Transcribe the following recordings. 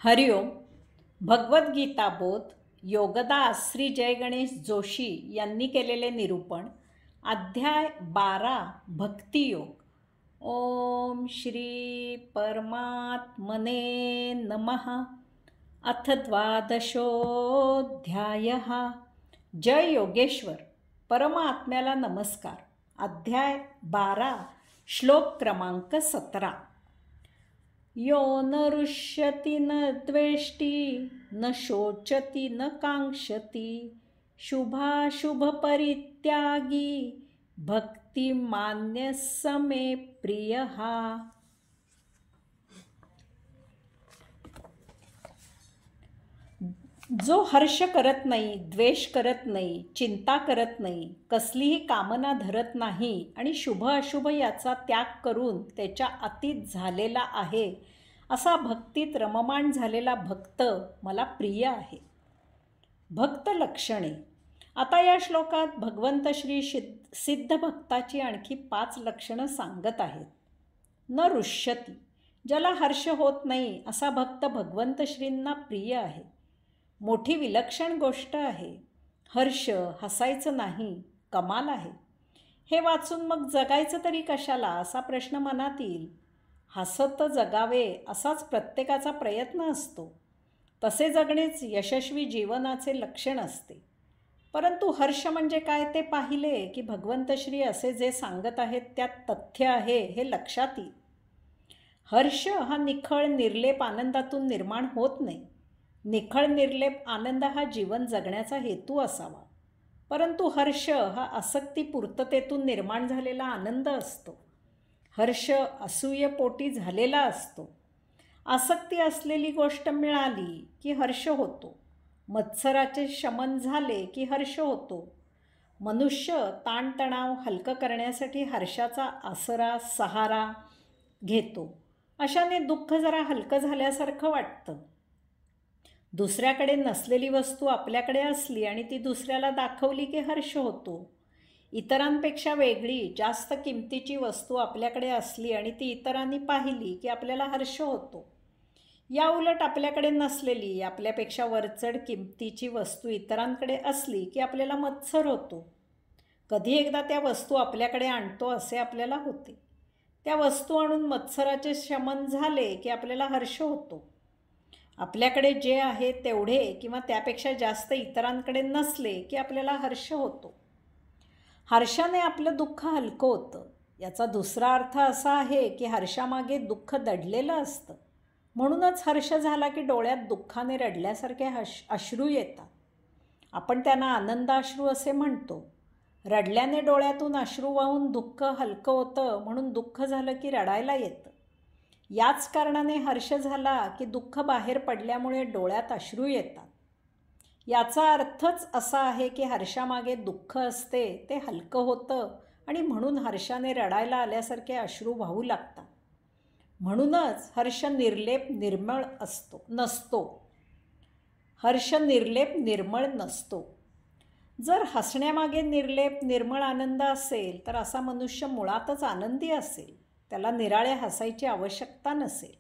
हरिओम. भगवद्गीता बोध योगदास श्री जय गणेश जोशी यांनी केलेले निरूपण. अध्याय 12 भक्तियोग. ओम श्री परमात्मने नमः. अथ द्वादशोऽध्यायः. जय योगेश्वर. परमात्म्याला नमस्कार. अध्याय 12 श्लोक क्रमांक 17. यो न रुष्यति न द्वेष्टि न शोचति न कांक्षति शुभाशुभपरित्यागी भक्तिमान्यः स मे प्रियः. जो हर्ष करत नाही, द्वेष करत नाही, चिंता करत नाही, कसलीही कामना धरत नाही आणि शुभ अशुभ याचा त्याग करून त्याच्या अतीत झालेला आहे, असा भक्तीत रममाण झालेला भक्त मला प्रिय आहे. भक्त लक्षणे. आता या श्लोकात भगवंत श्री सिद्ध भक्ताची आणखी 5 लक्षणं सांगत आहेत. न रुष्यती, ज्याला हर्ष होत नाही असा भक्त भगवंत श्रींना प्रिय आहे. मोठी विलक्षण गोष्ट आहे. हर्ष, हसायचं नाही, कमाल आहे. हे वाचून मग जगायचं तरी कशाला असा प्रश्न मनात येईल. हसत जगावे असाच प्रत्येकाचा प्रयत्न असतो. तसे जगणेच यशस्वी जीवनाचे लक्षण असते. परंतु हर्ष म्हणजे काय ते पाहिले की भगवंत श्री असे जे सांगत आहेत त्यात तथ्य आहे हे लक्षात येईल. हर्ष हा निखळ निर्लेप आनंदातून निर्माण होत नाही. निखळ निर्लेप आनंद हा जीवन जगण्याचा हेतू असावा. परंतु हर्ष हा आसक्ती पूर्ततेतून निर्माण झालेला आनंद असतो. हर्ष असूयेपोटी झालेला असतो. आसक्ती असलेली गोष्ट मिळाली की हर्ष होतो. मत्सराचे शमन झाले की हर्ष होतो. मनुष्य ताणतणाव हलकं करण्यासाठी हर्षाचा आसरा सहारा घेतो. अशाने दुःख जरा हलकं झाल्यासारखं वाटतं. दुसऱ्याकडे नसलेली वस्तू आपल्याकडे असली आणि ती दुसऱ्याला दाखवली की हर्ष होतो. इतरांपेक्षा वेगळी जास्त किमतीची वस्तू आपल्याकडे असली आणि ती इतरांनी पाहिली की आपल्याला हर्ष होतो. या उलट आपल्याकडे नसलेली आपल्यापेक्षा वरचढ किमतीची वस्तू इतरांकडे असली की आपल्याला मत्सर होतो. कधी एकदा त्या वस्तू आपल्याकडे आणतो असे आपल्याला होते. त्या वस्तू आणून मत्सराचे शमन झाले की आपल्याला हर्ष होतो. आपल्याकडे जे आहे तेवढे किंवा त्यापेक्षा जास्त इतरांकडे नसले की आपल्याला हर्ष होतो. हर्षाने आपलं दुःख हलकं होतं. याचा दुसरा अर्थ असा आहे की हर्षामागे दुःख दडलेलं असतं. म्हणूनच हर्ष झाला की डोळ्यात दुःखाने रडल्यासारखे अश्रू येतात. आपण त्यांना आनंदाश्रू असे म्हणतो. रडल्याने डोळ्यातून अश्रू वाहून दुःख हलकं होतं, म्हणून दुःख झालं की रडायला येतं. याच कारणाने हर्ष झाला की दुःख बाहेर पडल्यामुळे डोळ्यात अश्रू येतात. याचा अर्थच असा आहे की हर्षामागे दुःख असते, ते हलकं होतं आणि म्हणून हर्षाने रडायला आल्यासारखे अश्रू वाहू लागतात. म्हणूनच हर्ष निर्लेप निर्मळ नसतो. हर्ष निर्लेप निर्मळ नसतो. जर हसण्यामागे निर्लेप निर्मळ आनंद असेल तर असा मनुष्य मुळातच आनंदी असेल. त्याला निराळे हसायची आवश्यकता नसेल.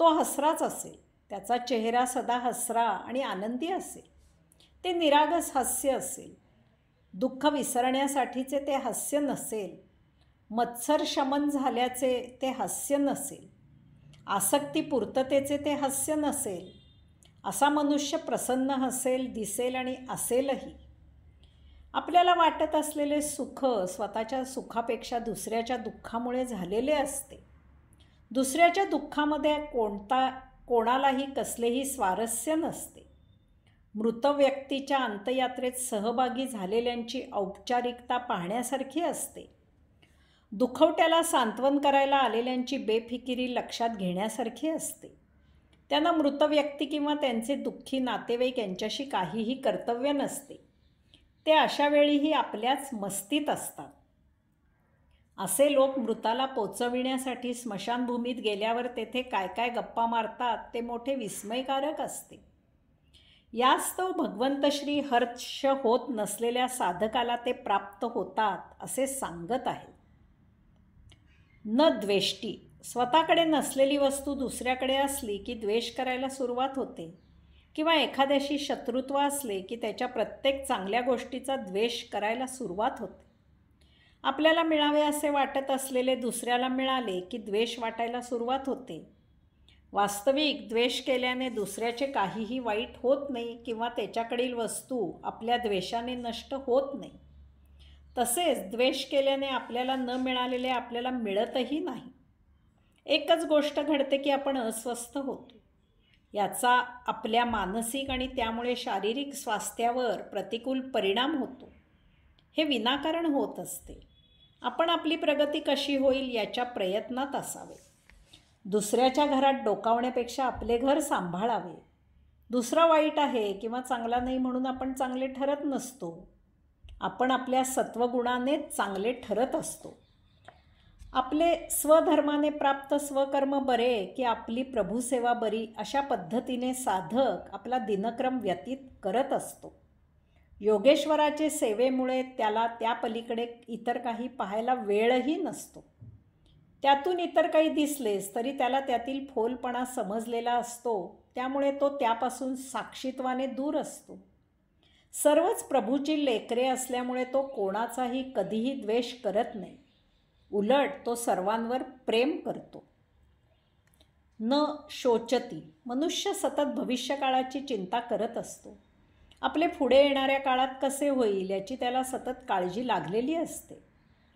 तो हसराच असेल. त्याचा चेहरा सदा हसरा आणि आनंदी असेल. ते निरागस हास्य असेल. दुःख विसरण्यासाठीचे ते हास्य नसेल. मत्सर शमन झाल्याचे ते हास्य नसेल. आसक्ती पूर्ततेचे ते हास्य नसेल. असा मनुष्य प्रसन्न हसेल, दिसेल आणि असेलही. आपल्याला वाटत असलेले सुख स्वतःच्या सुखापेक्षा दुसऱ्याच्या दुःखामुळे झालेले असते. दुसऱ्याच्या दुःखामध्ये कोणालाही कसलेही स्वारस्य नसते. मृत व्यक्तीच्या अंत्ययात्रेत सहभागी झालेल्यांची औपचारिकता पाहण्यासारखी असते. दुखवट्याला सांत्वन करायला आलेल्यांची बेफिकिरी लक्षात घेण्यासारखी असते. त्यांना मृत व्यक्ती किंवा त्यांचे दुःखी नातेवाईक यांच्याशी काहीही कर्तव्य नसते. ते अशा वेळीही आपल्याच मस्तीत असतात. असे लोक मृताला पोचविण्यासाठी स्मशानभूमीत गेल्यावर तेथे काय काय गप्पा मारतात ते मोठे विस्मयकारक असते. यास्तव भगवंत श्री हर्ष होत नसलेल्या साधकाला ते प्राप्त होतात असे सांगत आहेत. न द्वेष्टी, स्वतःकडे नसलेली वस्तू दुसऱ्याकडे असली की द्वेष करायला सुरुवात होते, किंवा एखाद्याशी शत्रुत्व असले की त्याच्या प्रत्येक चांगल्या गोष्टीचा द्वेष करायला सुरुवात होते. आपल्याला मिळावे असे वाटत असलेले दुसऱ्याला मिळाले की द्वेष वाटायला सुरुवात होते. वास्तविक द्वेष केल्याने दुसऱ्याचे काहीही वाईट होत नाही किंवा त्याच्याकडील वस्तू आपल्या द्वेषाने नष्ट होत नाही. तसेच द्वेष केल्याने आपल्याला न मिळालेले आपल्याला मिळतही नाही. एकच गोष्ट घडते की आपण अस्वस्थ होतो. याचा आपल्या मानसिक आणि त्यामुळे शारीरिक स्वास्थ्यावर प्रतिकूल परिणाम होतो. हे विनाकारण होत असते. आपण आपली प्रगती कशी होईल याच्या प्रयत्नात असावे. दुसऱ्याच्या घरात डोकावण्यापेक्षा आपले घर सांभाळावे. दुसरा वाईट आहे किंवा चांगला नाही म्हणून आपण चांगले ठरत नसतो. आपण आपल्या सत्वगुणानेच चांगले ठरत असतो. आपले स्वधर्माने प्राप्त स्वकर्म बरे की आपली प्रभुसेवा बरी, अशा पद्धतीने साधक आपला दिनक्रम व्यतीत करत असतो. योगेश्वराचे सेवेमुळे त्याला त्या पलीकडे इतर काही पाहायला वेळही नसतो. त्यातून इतर काही दिसलेस तरी त्याला त्यातील फोलपणा समजलेला असतो. त्यामुळे तो त्यापासून साक्षीत्वाने दूर असतो. सर्वच प्रभूची लेकरे असल्यामुळे तो कोणाचाही कधीही द्वेष करत नाही. उलट तो सर्वांवर प्रेम करतो. न शोचती. मनुष्य सतत भविष्यकाळाची चिंता करत असतो. आपले पुढे येणाऱ्या काळात कसे होईल याची त्याला सतत काळजी लागलेली असते.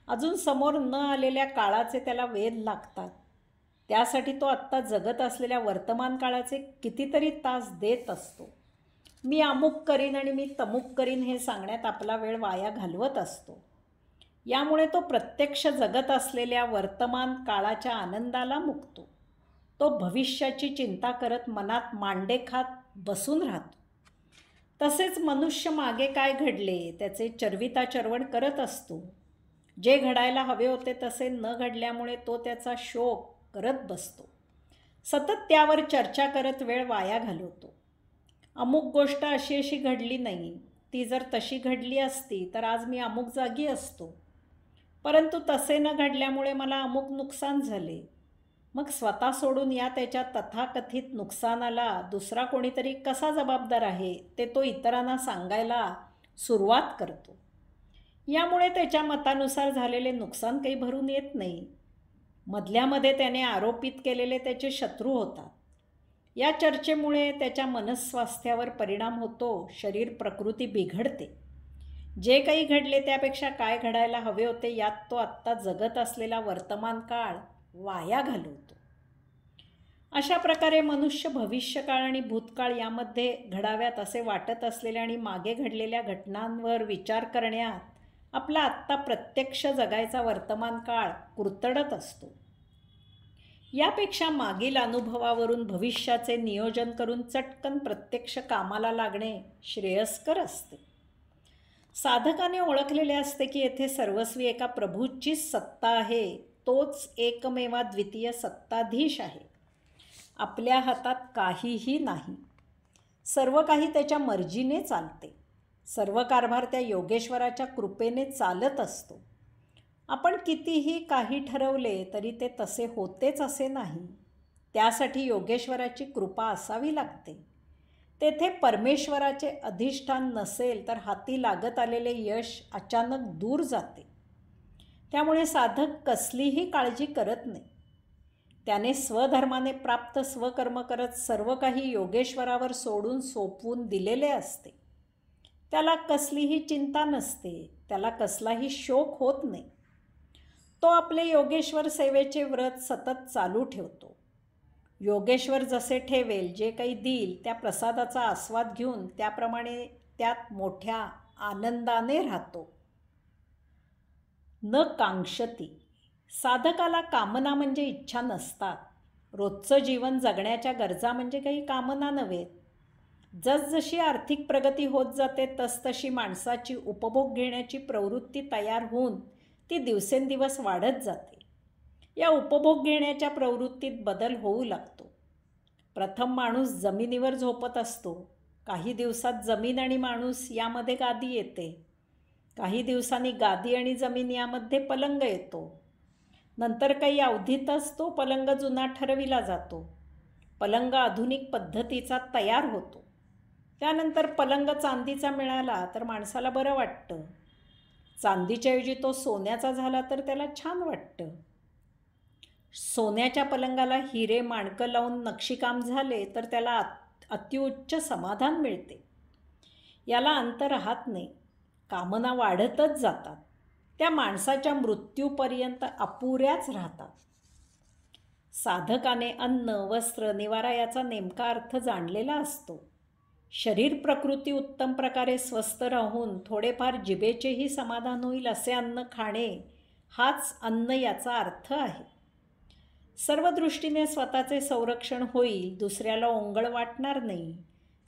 अजून समोर न आलेल्या काळाचे त्याला वेध लागतात. त्यासाठी तो आत्ता जगत असलेल्या वर्तमान काळाचे कितीतरी तास देत असतो. मी अमुक करीन आणि मी तमुक करीन हे सांगण्यात आपला वेळ वाया घालवत असतो. यामुळे तो प्रत्यक्ष जगत असलेल्या वर्तमान काळाच्या आनंदाला मुकतो. तो भविष्याची चिंता करत मनात मांडे खात बसून राहतो. तसेच मनुष्य मागे काय घडले त्याचे चर्विताचर्वण करत असतो. जे घडायला हवे होते तसे न घडल्यामुळे तो त्याचा शोक करत बसतो. सतत त्यावर चर्चा करत वेळ वाया घालवतो. अमुक गोष्ट अशी अशी घडली नाही, ती जर तशी घडली असती तर आज मी अमुक जागी असतो. परंतु तसे न घडल्यामुळे मला अमुक नुकसान झाले. मग स्वतः सोडून या त्याच्या तथाकथित नुकसानाला दुसरा कोणीतरी कसा जबाबदार आहे ते तो इतरांना सांगायला सुरुवात करतो. यामुळे त्याच्या मतानुसार झालेले नुकसान काही भरून येत नाही. मधल्यामध्ये त्याने आरोपित केलेले त्याचे शत्रू होतात. या चर्चेमुळे त्याच्या मनस्वास्थ्यावर परिणाम होतो. शरीर प्रकृती बिघडते. जे काही घडले त्यापेक्षा काय घडायला हवे होते यात तो आत्ता जगत असलेला वर्तमान काळ वाया घालवतो. अशा प्रकारे मनुष्य भविष्यकाळ आणि भूतकाळ यामध्ये घडाव्यात असे वाटत असलेल्या आणि मागे घडलेल्या घटनांवर विचार करण्यात आपला आत्ता प्रत्यक्ष जगायचा वर्तमान काळ कुरतडत असतो. यापेक्षा मागील अनुभवावरून भविष्याचे नियोजन करून चटकन प्रत्यक्ष कामाला लागणे श्रेयस्कर असते. साधकाने ओळखलेले असते की येथे सर्वस्वी एका प्रभूचीच सत्ता आहे. तोच एकमेवा द्वितीय सत्ताधीश आहे. आपल्या हातात काहीही नाही. सर्व काही त्याच्या मर्जीने चालते. सर्व कारभार त्या योगेश्वराच्या कृपेने चालत असतो. आपण कितीही काही ठरवले तरी ते तसे होतेच असे नाही. त्यासाठी योगेश्वराची कृपा असावी लागते. तेथे परमेश्वराचे अधिष्ठान नसेल तर हाती लागत आलेले यश अचानक दूर जाते. त्यामुळे साधक कसलीही काळजी करत नाही. त्याने स्वधर्माने प्राप्त स्वकर्म करत सर्व काही योगेश्वरावर सोपवून दिलेले असते. त्याला कसलीही चिंता नसते. त्याला कसलाही शोक होत नाही. तो आपले योगेश्वर सेवेचे व्रत सतत चालू ठेवतो. योगेश्वर जसे ठेवेल, जे काही देईल त्या प्रसादाचा आस्वाद घेऊन त्याप्रमाणे त्यात मोठ्या आनंदाने राहतो. न कांक्षती. साधकाला कामना म्हणजे इच्छा नसतात. रोजचं जीवन जगण्याच्या गरजा म्हणजे काही कामना नव्हेत. जसजशी आर्थिक प्रगती होत जाते तसतशी माणसाची उपभोग घेण्याची प्रवृत्ती तयार होऊन ती दिवसेंदिवस वाढत जाते. या उपभोग घेण्याच्या प्रवृत्तीत बदल होऊ लागतो. प्रथम माणूस जमिनीवर झोपत असतो. काही दिवसात जमीन आणि माणूस यामध्ये गादी येते. काही दिवसांनी गादी आणि जमीन यामध्ये पलंग येतो. नंतर काही अवधीतच तो पलंग जुना ठरविला जातो. पलंग आधुनिक पद्धतीचा तयार होतो. त्यानंतर पलंग चांदीचा मिळाला तर माणसाला बरं वाटतं. चांदीच्या ऐवजी तो सोन्याचा झाला तर त्याला छान वाटतं. सोन्याच्या पलंगाला हिरे माणकं लावून नक्षीकाम झाले तर त्याला अत्युच्च समाधान मिळते. याला अंत राहत नाही. कामना वाढतच जातात. त्या माणसाच्या मृत्यूपर्यंत अपुऱ्याच राहतात. साधकाने अन्न, वस्त्र, निवारा याचा नेमका अर्थ जाणलेला असतो. शरीर प्रकृती उत्तम प्रकारे स्वस्थ राहून थोडेफार जिभेचेही समाधान होईल असे अन्न खाणे हाच अन्न याचा अर्थ आहे. सर्व दृष्टीने स्वतःचे संरक्षण होईल, दुसऱ्याला ओंगळ वाटणार नाही.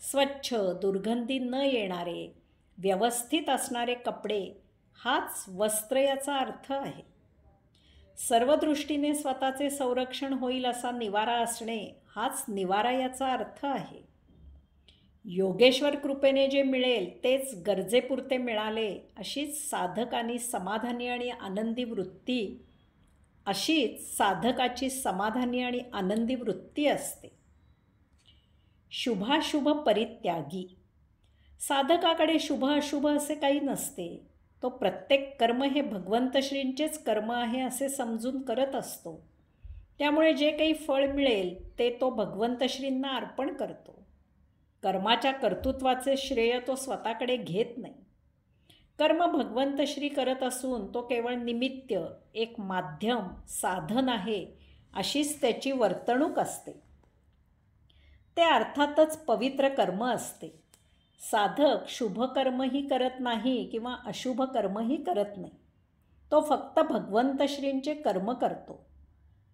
स्वच्छ, दुर्गंधी न येणारे, व्यवस्थित असणारे कपडे हाच वस्त्र याचा अर्थ आहे. सर्व दृष्टीने स्वतःचे संरक्षण होईल असा निवारा असणे हाच निवारा याचा अर्थ आहे. योगेश्वर कृपेने जे मिळेल तेच गरजेपुरते मिळाले अशीच साधकाची समाधानी आणि आनंदी वृत्ती असते. शुभाशुभ परित्यागी. साधकाकडे शुभ अशुभ असे काही नसते. तो प्रत्येक कर्म हे भगवंत श्रींचेच कर्म आहे असे समजून करत असतो. त्यामुळे जे काही फळ मिळेल ते तो भगवंत श्रींना अर्पण करतो. कर्माच्या कर्तृत्वाचे श्रेय तो स्वतःकडे घेत नाही. कर्म भगवंत श्री करत असून तो केवळ निमित्त, एक माध्यम, साधन आहे अशीच त्याची वर्तणूक असते. ते अर्थातच पवित्र कर्म असते. साधक शुभ कर्मही करत नाही किंवा अशुभ कर्मही करत नाही. तो फक्त भगवंत श्रींचे कर्म करतो.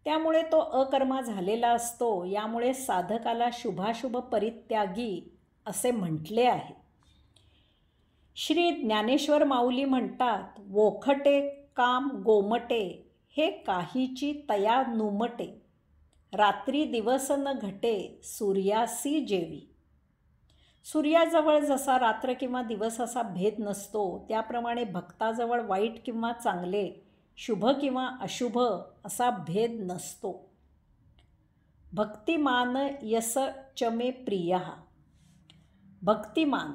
त्यामुळे तो अकर्मा झालेला असतो. यामुळे साधकाला शुभाशुभ परित्यागी असे म्हटले आहे. श्री ज्ञानेश्वर माऊली म्हणतात, वोखटे काम गोमटे, हे काहीची तया नुमटे, रात्री दिवस न घटे, सूर्यासी जेवी. सूर्याजवळ जसा रात्र किंवा दिवस असा भेद नसतो, त्याप्रमाणे भक्ताजवळ वाईट किंवा चांगले, शुभ किंवा अशुभ असा भेद नसतो. भक्तिमान यस च मे प्रियः. भक्तिमान,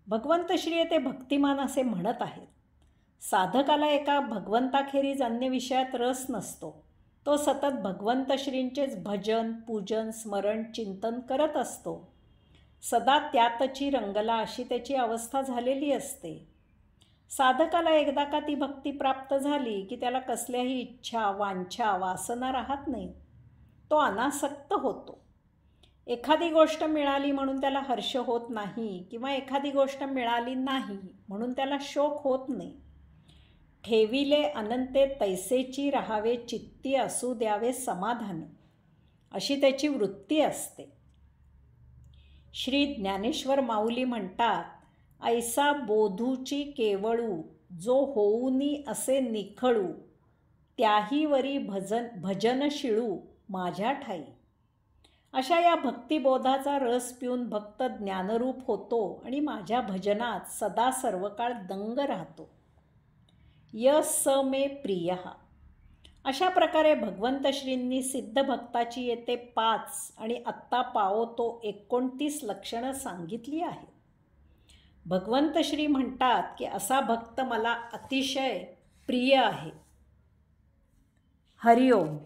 भगवंत श्री ते भक्तिमान असे म्हणत आहेत. साधकाला एका भगवंताखेरीज अन्य विषयात रस नसतो. तो सतत भगवंत श्रींचेच भजन, पूजन, स्मरण, चिंतन करत असतो. सदा त्यातची रंगला अशी त्याची अवस्था झालेली असते. साधकाला एकदा का ती भक्ती प्राप्त झाली की त्याला कसल्याही इच्छा, वांछा, वासना राहत नाही. तो अनासक्त होतो. एखादी गोष्ट मिळाली म्हणून त्याला हर्ष होत नाही किंवा एखादी गोष्ट मिळाली नाही म्हणून त्याला शोक होत नाही. ठेविले अनंते तैसेची राहावे चित्ती, असू द्यावे समाधान, अशी त्याची वृत्ती असते. श्री ज्ञानेश्वर माऊली म्हणतात, ऐसा बोधूची केवळू, जो होऊनी असे निखळू, त्याहीवरी भजन शिळू माझ्या ठाई. अशा या भक्तिबोधाचा रस पिऊन भक्त ज्ञानरूप होतो आणि माझ्या भजनात सदा सर्वकाळ दंग राहतो. य स मे प्रियः. अशा प्रकारे भगवंत श्रींनी सिद्ध भक्ताची येथे 5 आणि आत्ता पावो तो 29 लक्षणं सांगितली आहेत. भगवंत श्री म्हणतात की असा भक्त मला अतिशय प्रिय आहे. हरिओम.